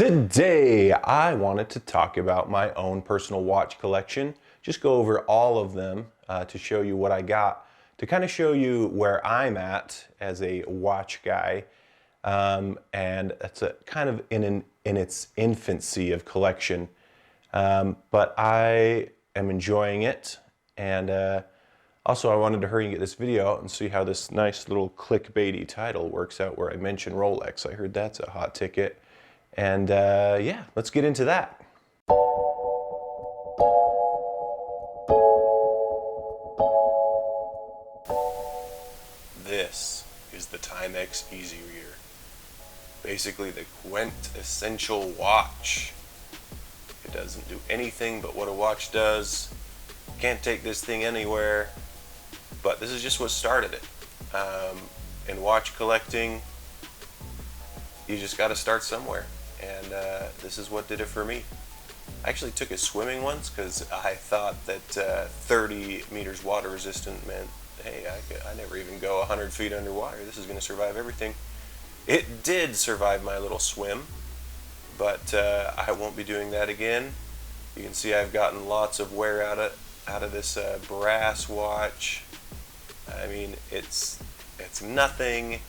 Today, I wanted to talk about my own personal watch collection. Just go over all of them to show you what I got, to kind of show you where I'm at as a watch guy. And it's a kind of in its infancy of collection. But I am enjoying it. And also, I wanted to hurry and get this video out and see how this nice little clickbaity title works out where I mention Rolex. I heard that's a hot ticket. And yeah, let's get into that. This is the Timex Easy Reader. Basically the quintessential watch. It doesn't do anything but what a watch does. Can't take this thing anywhere. But this is just what started it. In watch collecting, you just got to start somewhere. And this is what did it for me. I actually took it swimming once because I thought that 30 meters water resistant meant, hey, I never even go 100 feet underwater. This is going to survive everything. It did survive my little swim, but I won't be doing that again. You can see I've gotten lots of wear out of this brass watch. I mean, it's nothing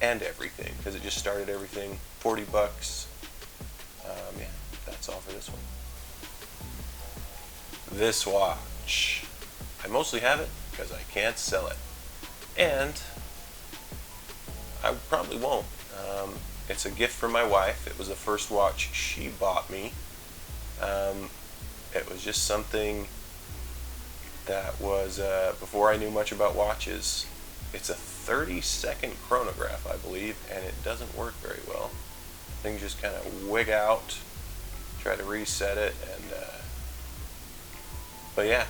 and everything, because it just started everything. 40 bucks. Yeah, that's all for this one. This watch, I mostly have it because I can't sell it, and I probably won't. It's a gift from my wife. It was the first watch she bought me. It was just something that was before I knew much about watches. It's a 30-second chronograph, I believe, and it doesn't work very well. Things just kind of wig out. Try to reset it, and but yeah,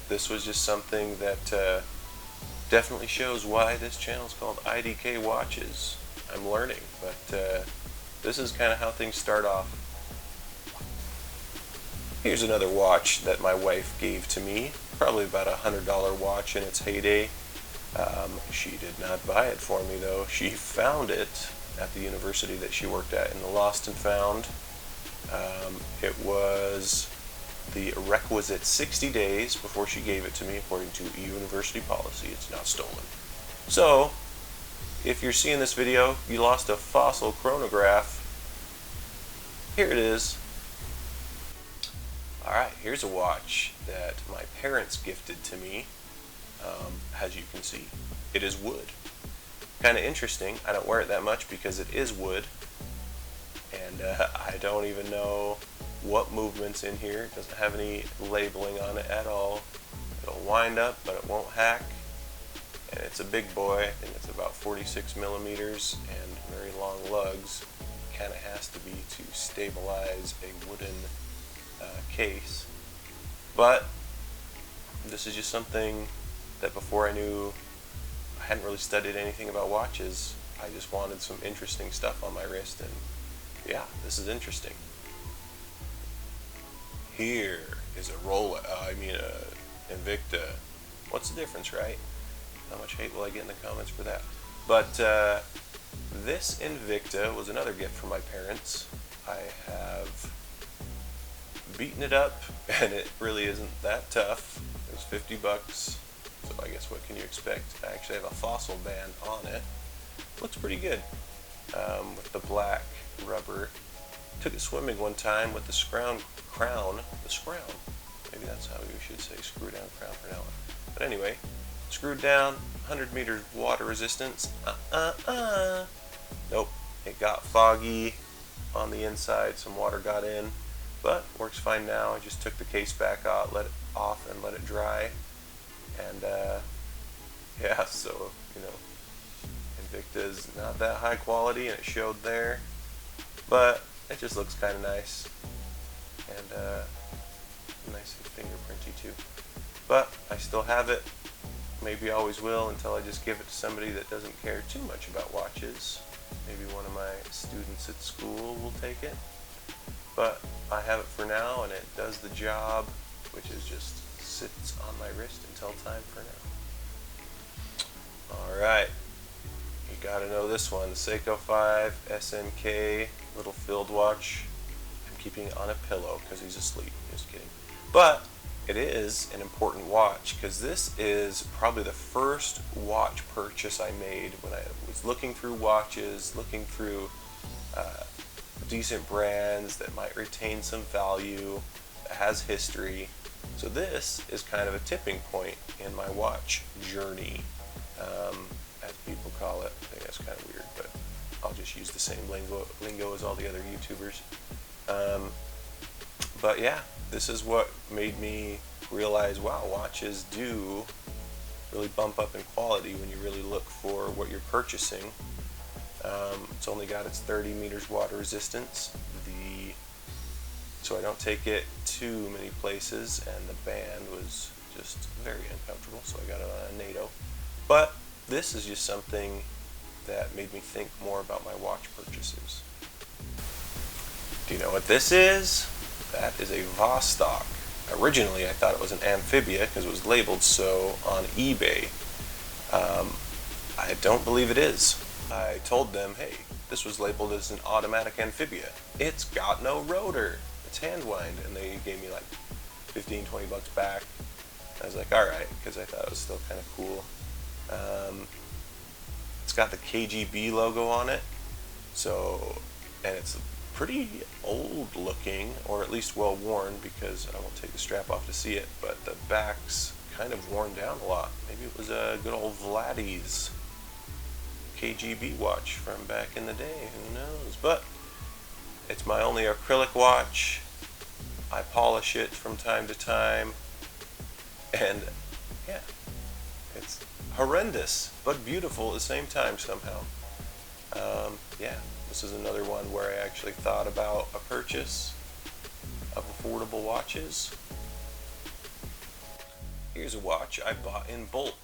this was just something that definitely shows why this channel is called IDK Watches. I'm learning, but this is kind of how things start off. Here's another watch that my wife gave to me. Probably about $100 watch in its heyday. She did not buy it for me though. She found it at the university that she worked at in the Lost and Found. It was the requisite 60 days before she gave it to me according to university policy. It's not stolen. So, if you're seeing this video, you lost a fossil chronograph. Here it is. Alright, here's a watch that my parents gifted to me. As you can see, it is wood. Kind of interesting. I don't wear it that much because it is wood. And I don't even know what movement's in here. It doesn't have any labeling on it at all. It'll wind up, but it won't hack. And it's a big boy. I think it's about 46 millimeters and very long lugs. Kind of has to be to stabilize a wooden case. But this is just something that before I hadn't really studied anything about watches. I just wanted some interesting stuff on my wrist, and yeah, this is interesting. Here is a Invicta. What's the difference, right? How much hate will I get in the comments for that? But this Invicta was another gift from my parents. I have beaten it up, and it really isn't that tough. It was 50 bucks. So I guess what can you expect? I actually have a fossil band on it. Looks pretty good with the black rubber. Took it swimming one time with the scrown. Maybe that's how you should say screw down crown for now. But anyway, screwed down, 100 meters water resistance. Nope, it got foggy on the inside. Some water got in, but works fine now. I just took the case back out, let it dry. And yeah, so, you know, Invicta's not that high quality, and it showed there, but it just looks kind of nice, and nice and fingerprinty too. But I still have it, maybe always will, until I just give it to somebody that doesn't care too much about watches. Maybe one of my students at school will take it, but I have it for now, and it does the job, which is just sits on my wrist until time for now. Alright, you Gotta know this one, the Seiko 5 SNK little field watch. I'm keeping it on a pillow because he's asleep. Just kidding. But it is an important watch because this is probably the first watch purchase I made when I was looking through watches, looking through decent brands that might retain some value, that has history. So this is kind of a tipping point in my watch journey, as people call it. I think that's kind of weird, but I'll just use the same lingo as all the other YouTubers. But yeah, this is what made me realize, wow, watches do really bump up in quality when you really look for what you're purchasing. It's only got its 30 meters water resistance, so I don't take it too many places, and the band was just very uncomfortable, so I got it on a NATO. But this is just something that made me think more about my watch purchases. Do you know what this is? That is a Vostok. Originally I thought it was an Amphibia because it was labeled so on eBay. I don't believe it is. I told them, hey, this was labeled as an automatic Amphibia. It's got no rotor. It's hand wind. And they gave me like 15, 20 bucks back. I was like, alright, because I thought it was still kind of cool. It's got the KGB logo on it. So, and it's pretty old looking, or at least well worn, because I won't take the strap off to see it, but the back's kind of worn down a lot. Maybe it was a good old Vladdy's KGB watch from back in the day, who knows? But it's my only acrylic watch. I polish it from time to time, and yeah, it's horrendous but beautiful at the same time somehow. Yeah, this is another one where I actually thought about a purchase of affordable watches. Here's a watch I bought in bulk.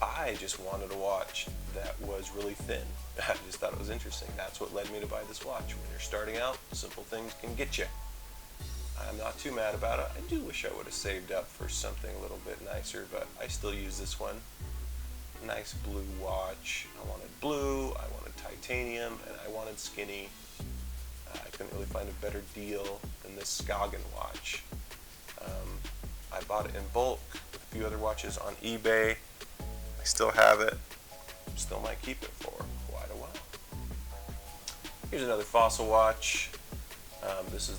I just wanted a watch that was really thin. I just thought it was interesting. That's what led me to buy this watch. When you're starting out, simple things can get you. I'm not too mad about it. I do wish I would have saved up for something a little bit nicer, but I still use this one. Nice blue watch. I wanted blue, I wanted titanium, and I wanted skinny. I couldn't really find a better deal than this Skagen watch. I bought it in bulk with a few other watches on eBay. I still have it. Still might keep it for quite a while. Here's another Fossil watch. This is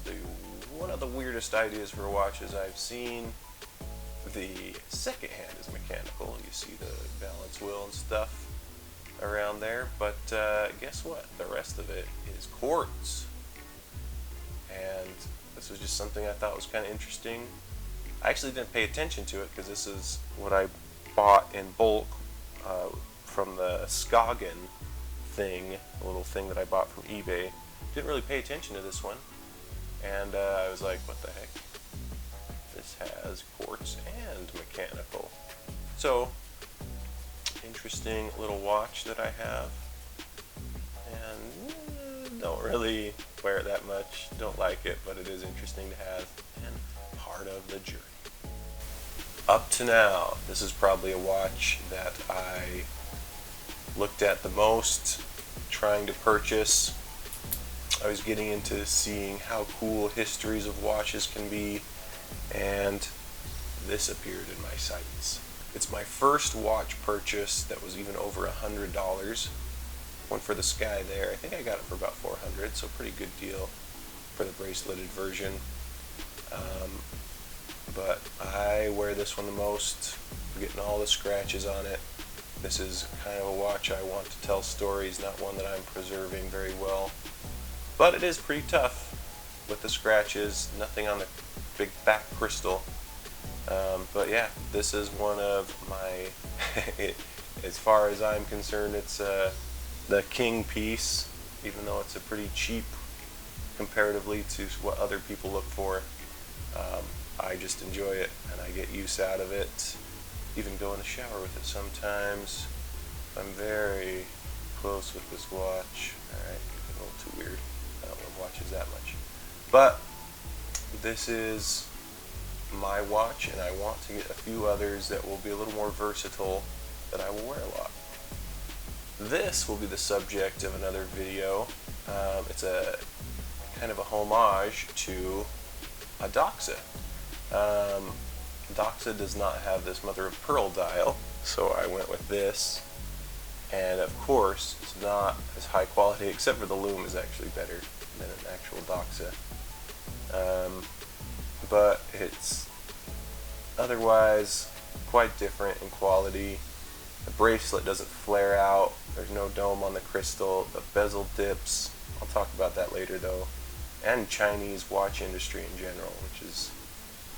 one of the weirdest ideas for watches I've seen. The second hand is mechanical. You see the balance wheel and stuff around there, but guess what? The rest of it is quartz. And this was just something I thought was kind of interesting. I actually didn't pay attention to it because this is what I bought in bulk from the Skagen thing, a little thing that I bought from eBay. Didn't really pay attention to this one, and I was like, what the heck? This has quartz and mechanical. So, interesting little watch that I have, and don't really wear it that much, don't like it, but it is interesting to have and part of the journey. Up to now, this is probably a watch that I looked at the most, trying to purchase. I was getting into seeing how cool histories of watches can be, and this appeared in my sights. It's my first watch purchase that was even over $100. Went for the Sky there. I think I got it for about $400, so pretty good deal for the braceleted version. But I wear this one the most, getting all the scratches on it. This is kind of a watch I want to tell stories, not one that I'm preserving very well. But it is pretty tough with the scratches, nothing on the big back crystal. But yeah, this is one of my, as far as I'm concerned, it's the king piece, even though it's a pretty cheap comparatively to what other people look for. I just enjoy it and I get use out of it. Even go in the shower with it sometimes. I'm very close with this watch. Alright, a little too weird. I don't love watches that much. But this is my watch, and I want to get a few others that will be a little more versatile that I will wear a lot. this will be the subject of another video. It's a kind of a homage to a Doxa. Doxa does not have this mother of pearl dial, so I went with this. And of course, it's not as high quality, except for the loom is actually better than an actual Doxa. But it's otherwise quite different in quality. The bracelet doesn't flare out, there's no dome on the crystal, the bezel dips, I'll talk about that later though, and Chinese watch industry in general, which is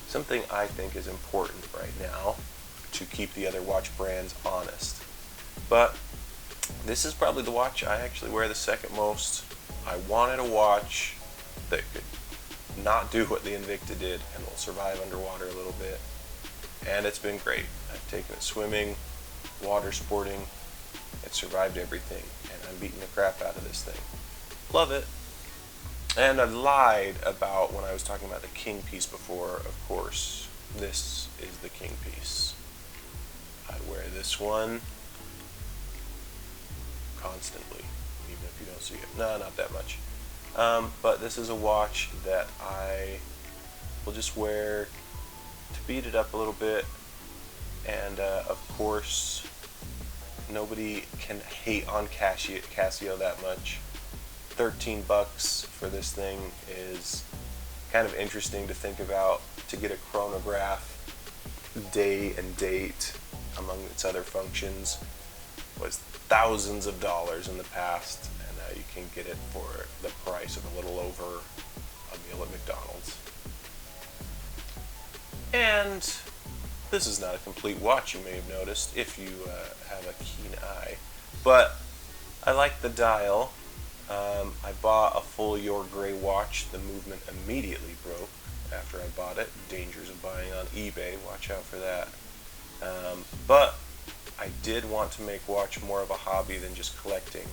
something I think is important right now to keep the other watch brands honest. But this is probably the watch I actually wear the second most. I wanted a watch that could not do what the Invicta did and will survive underwater a little bit. And it's been great. I've taken it swimming, water sporting, it survived everything, and I'm beating the crap out of this thing. Love it. And I lied about when I was talking about the king piece before. Of course, this is the king piece. I wear this one constantly, even if you don't see it. No, not that much. But this is a watch that I will just wear to beat it up a little bit. And of course, nobody can hate on Casio that much. 13 bucks for this thing is kind of interesting to think about. To get a chronograph, day and date, among its other functions, was thousands of dollars in the past, and now you can get it for the price of a little over a meal at McDonald's. And this is not a complete watch, you may have noticed, if you have a keen eye. But I like the dial. I bought a full Jorg Gray watch. The movement immediately broke after I bought it. Dangers of buying on eBay, watch out for that. But I did want to make watch more of a hobby than just collecting.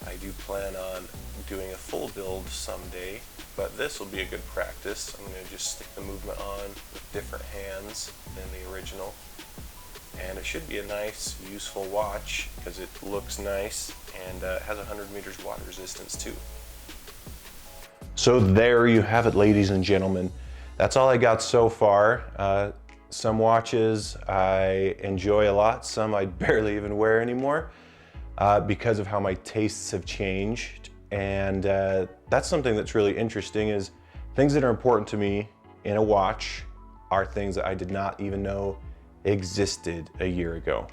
I do plan on doing a full build someday, but this will be a good practice. I'm going to just stick the movement on with different hands than the original. And it should be a nice, useful watch because it looks nice and has 100 meters water resistance too. So there you have it, ladies and gentlemen. That's all I got so far. Some watches I enjoy a lot, some I barely even wear anymore because of how my tastes have changed. And that's something that's really interesting, is things that are important to me in a watch are things that I did not even know existed a year ago.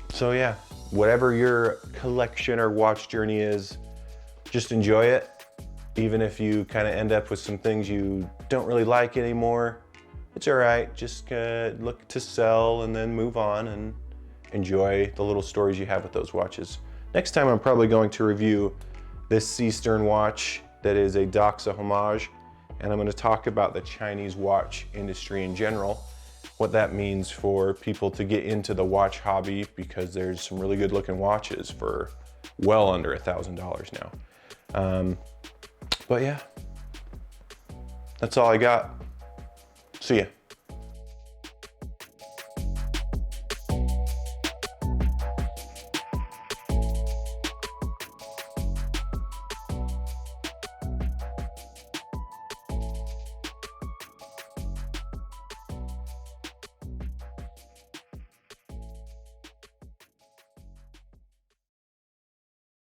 So yeah, whatever your collection or watch journey is, just enjoy it. Even if you kind of end up with some things you don't really like anymore, it's all right. Just look to sell and then move on and enjoy the little stories you have with those watches. Next time I'm probably going to review this SEESTERN watch that is a Doxa homage, and I'm going to talk about the Chinese watch industry in general, what that means for people to get into the watch hobby, because there's some really good looking watches for well under $1,000 now. But yeah, that's all I got. See ya.